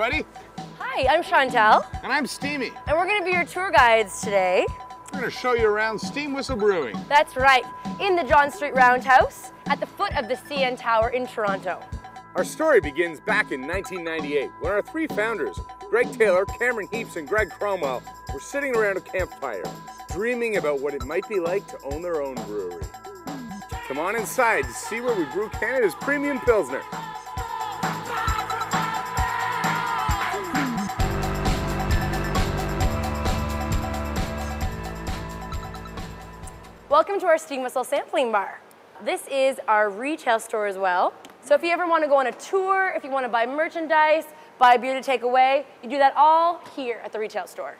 everybody. Hi, I'm Chantal. And I'm Steamy. And we're going to be your tour guides today. We're going to show you around Steam Whistle Brewing. That's right, in the John Street Roundhouse at the foot of the CN Tower in Toronto. Our story begins back in 1998 when our three founders, Greg Taylor, Cameron Heaps, and Greg Cromwell, were sitting around a campfire, dreaming about what it might be like to own their own brewery. Come on inside to see where we brew Canada's premium Pilsner. Welcome to our Steam Whistle Sampling Bar. This is our retail store as well. So if you ever want to go on a tour, if you want to buy merchandise, buy beer to take away, you do that all here at the retail store.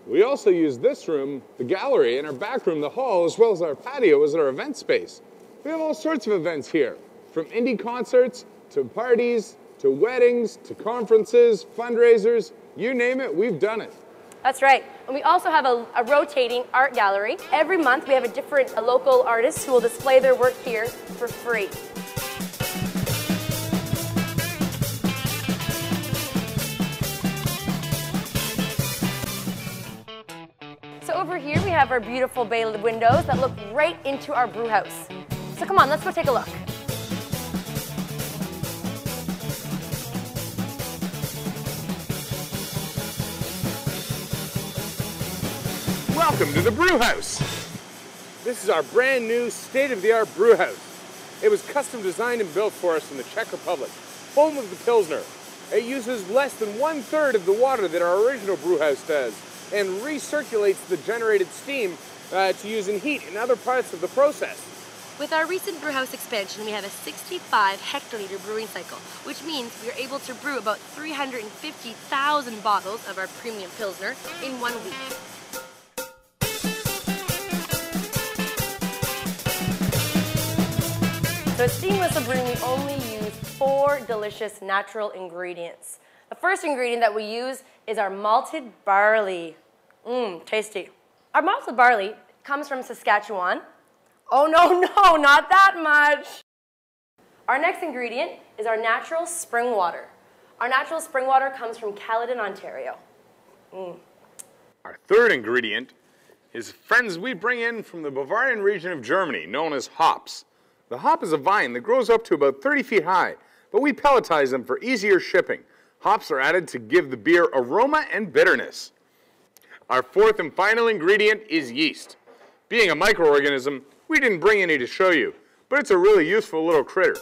We also use this room, the gallery, and our back room, the hall, as well as our patio as our event space. We have all sorts of events here, from indie concerts, to parties, to weddings, to conferences, fundraisers, you name it, we've done it. That's right. And we also have a rotating art gallery. Every month we have a different local artist who will display their work here for free. So over here we have our beautiful bay windows that look right into our brew house. So come on, let's go take a look. Welcome to the brew house. This is our brand new state-of-the-art brew house. It was custom designed and built for us in the Czech Republic, home of the Pilsner. It uses less than 1/3 of the water that our original brew house does, and recirculates the generated steam to use in heat in other parts of the process. With our recent brewhouse expansion, we have a 65 hectoliter brewing cycle, which means we are able to brew about 350,000 bottles of our premium Pilsner in 1 week. So at Steam Whistle Brewing, we only use 4 delicious natural ingredients. The first ingredient that we use is our malted barley. Tasty. Our malted barley comes from Saskatchewan. Oh no, not that much. Our next ingredient is our natural spring water. Our natural spring water comes from Caledon, Ontario. Our third ingredient is friends we bring in from the Bavarian region of Germany, known as hops. The hop is a vine that grows up to about 30 feet high, but we pelletize them for easier shipping. Hops are added to give the beer aroma and bitterness. Our fourth and final ingredient is yeast. Being a microorganism, we didn't bring any to show you, but it's a really useful little critter.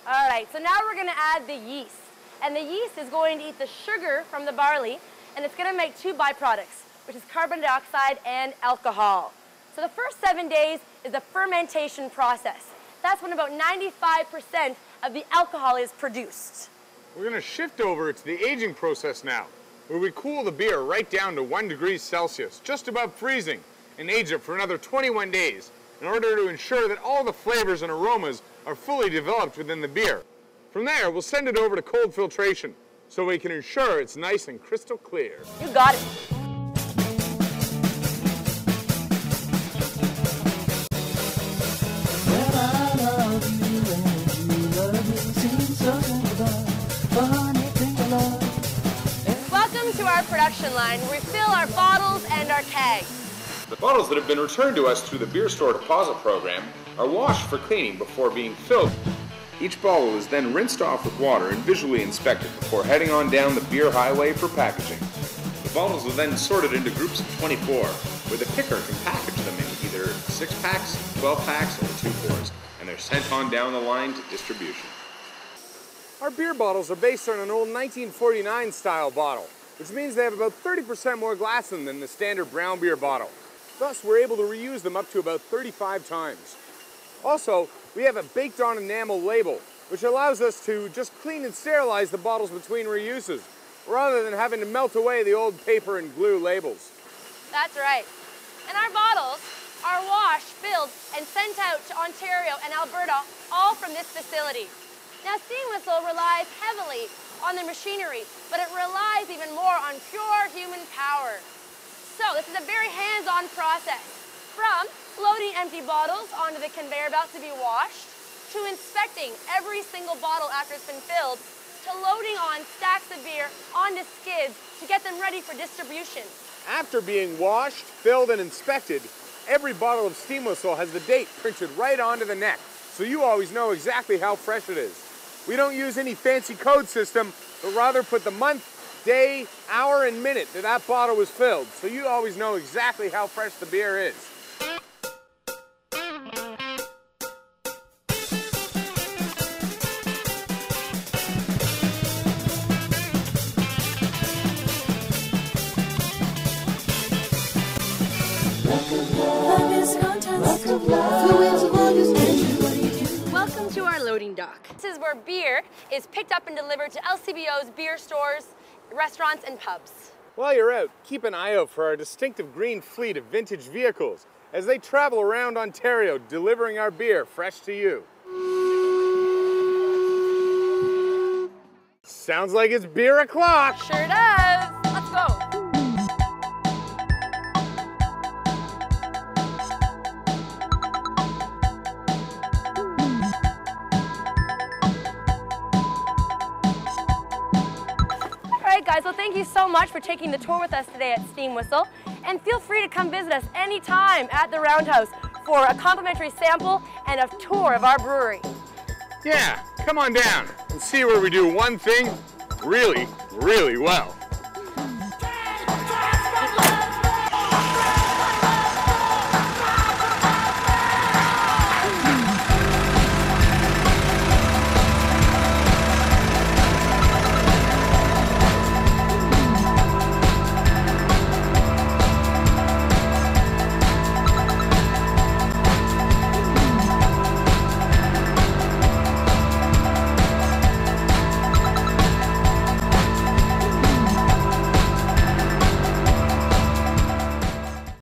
All right, so now we're going to add the yeast. And the yeast is going to eat the sugar from the barley, and it's going to make 2 byproducts, which is carbon dioxide and alcohol. So the first 7 days is the fermentation process. That's when about 95% of the alcohol is produced. We're going to shift over to the aging process now, where we cool the beer right down to 1 degree Celsius, just above freezing, and age it for another 21 days in order to ensure that all the flavors and aromas are fully developed within the beer. From there, we'll send it over to cold filtration so we can ensure it's nice and crystal clear. You got it. Welcome to our production line where we fill our bottles and our kegs. The bottles that have been returned to us through the Beer Store Deposit Program are washed for cleaning before being filled. Each bottle is then rinsed off with water and visually inspected before heading on down the beer highway for packaging. The bottles are then sorted into groups of 24, where the picker can package them in either 6-packs, 12-packs, or 2-4s, and they're sent on down the line to distribution. Our beer bottles are based on an old 1949 style bottle, which means they have about 30% more glass in them than the standard brown beer bottle. Thus, we're able to reuse them up to about 35 times. Also, we have a baked on enamel label, which allows us to just clean and sterilize the bottles between reuses, rather than having to melt away the old paper and glue labels. That's right. And our bottles are washed, filled, and sent out to Ontario and Alberta, all from this facility. Now, Steam Whistle relies heavily on the machinery, but it relies even more on pure human power. So this is a very hands-on process. From loading empty bottles onto the conveyor belt to be washed, to inspecting every single bottle after it's been filled, to loading on stacks of beer onto skids to get them ready for distribution. After being washed, filled, and inspected, every bottle of Steam Whistle has the date printed right onto the neck, so you always know exactly how fresh it is. We don't use any fancy code system, but rather put the month, day, hour, and minute that bottle was filled, so you always know exactly how fresh the beer is. Welcome to our loading dock. This is where beer is picked up and delivered to LCBO's beer stores, restaurants, and pubs. While you're out, keep an eye out for our distinctive green fleet of vintage vehicles as they travel around Ontario delivering our beer fresh to you. Sounds like it's beer o'clock. Sure does. Let's go. Guys, well, thank you so much for taking the tour with us today at Steam Whistle, and feel free to come visit us anytime at the Roundhouse for a complimentary sample and a tour of our brewery. Yeah, come on down and see where we do one thing really, really well.